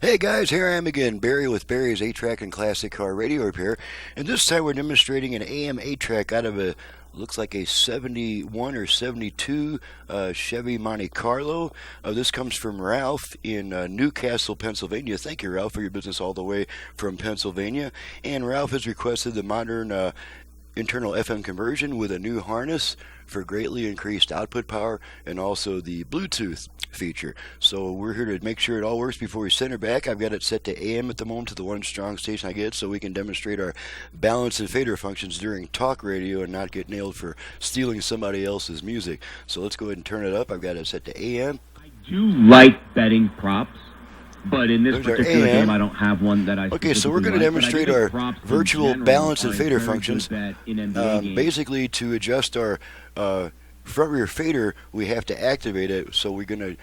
Hey guys, here I am again, Barry with Barry's 8-track and classic car radio repair, and this time we're demonstrating an AM 8-track out of a, looks like a 71 or 72 Chevy Monte Carlo. This comes from Ralph in Newcastle, Pennsylvania. Thank you, Ralph, for your business all the way from Pennsylvania. And Ralph has requested the modern internal FM conversion with a new harness for greatly increased output power and also the Bluetooth feature. So we're here to make sure it all works before we send her back. I've got it set to AM at the moment, to the one strong station I get, so we can demonstrate our balance and fader functions during talk radio and not get nailed for stealing somebody else's music. So let's go ahead and turn it up. I've got it set to AM. I do like betting props, but in this particular game, I don't have one that I. Okay, so we're going to demonstrate our virtual balance and fader functions. Basically, to adjust our front rear fader, we have to activate it. So we're gonna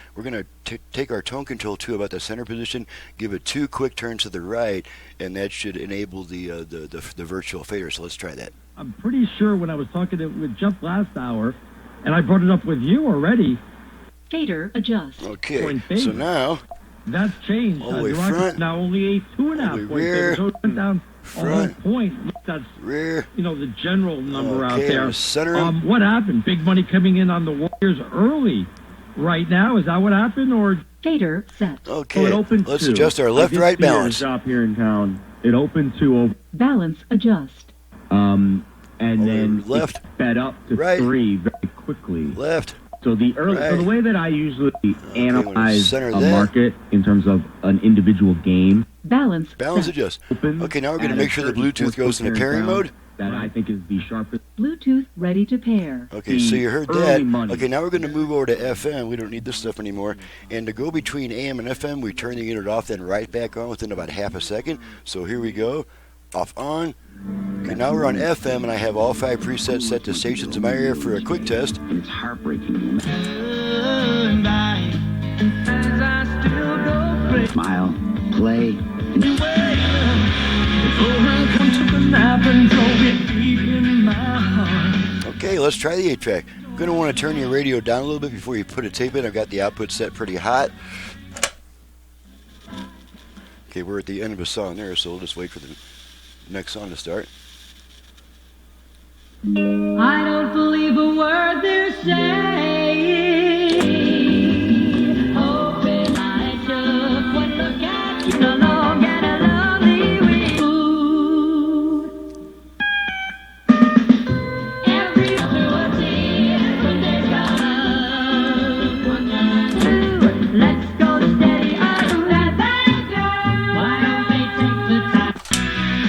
take our tone control to about the center position, give it 2 quick turns to the right, and that should enable the virtual fader. So let's try that. I'm pretty sure when I was talking with Jeff last hour, and I brought it up with you already. Fader adjust. Okay, so now that's changed. All the way front. Now only a 2.5 point fader. So it went down front, a point. That's rear. You know, the general number out there. Center. What happened? Big money coming in on the Warriors early. Right now, is that what happened, or fader set? Okay, so it opened let's adjust our left-right balance. Shop here in town. It opened to balance adjust. And then left, it sped up to right, 3 very quickly. Left. So the so the way that I usually analyze a market in terms of an individual game. Balance adjust. Okay, now we're going to make sure the Bluetooth goes into pairing mode. That I think is the sharpest. Bluetooth ready to pair. Okay, so you heard that. Okay, now we're going to move over to FM. We don't need this stuff anymore. And to go between AM and FM, we turn the unit off, then right back on within about half a second. So here we go. Off, on. Okay, now we're on FM, and I have all 5 presets set to stations in my area for a quick test. It's heartbreaking. Smile, play. Okay, let's try the 8-track. You're going to want to turn your radio down a little bit before you put a tape in. I've got the output set pretty hot. Okay, we're at the end of a song there, so we'll just wait for the next song to start. I don't believe a word they're saying. Hoping I took one look at you along and a lovely mood. Every opportunity when they come. 1, 2, let's go steady on that banker. Why don't they take the time?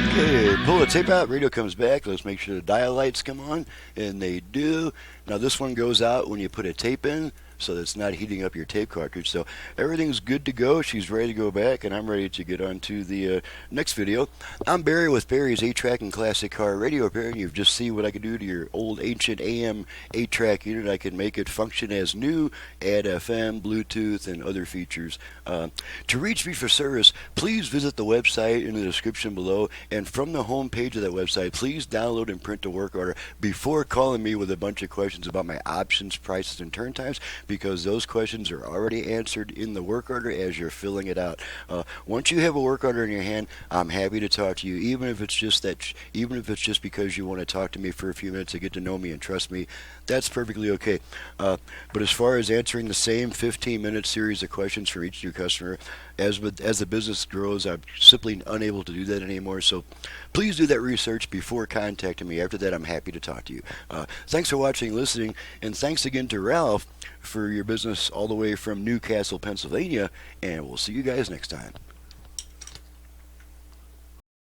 Okay, pull the tape out, radio comes back. Let's make sure the dial lights come on, and they do. Now this one goes out when you put a tape in, so that's not heating up your tape cartridge. So everything's good to go. She's ready to go back, and I'm ready to get on to the next video. I'm Barry with Barry's 8-track and classic car radio repair, and you've just seen what I can do to your old ancient AM 8-track unit. I can make it function as new, add FM, Bluetooth, and other features. To reach me for service, please visit the website in the description below, and from the home page of that website, please download and print a work order before calling me with a bunch of questions about my options, prices, and turn times, because those questions are already answered in the work order as you're filling it out. Once you have a work order in your hand, I'm happy to talk to you, even if it's just because you want to talk to me for a few minutes to get to know me and trust me. That's perfectly okay. But as far as answering the same 15-minute series of questions for each new customer, as the business grows, I'm simply unable to do that anymore. So please do that research before contacting me. After that, I'm happy to talk to you. Thanks for watching and listening, and thanks again to Ralph for your business all the way from Newcastle, Pennsylvania, and we'll see you guys next time.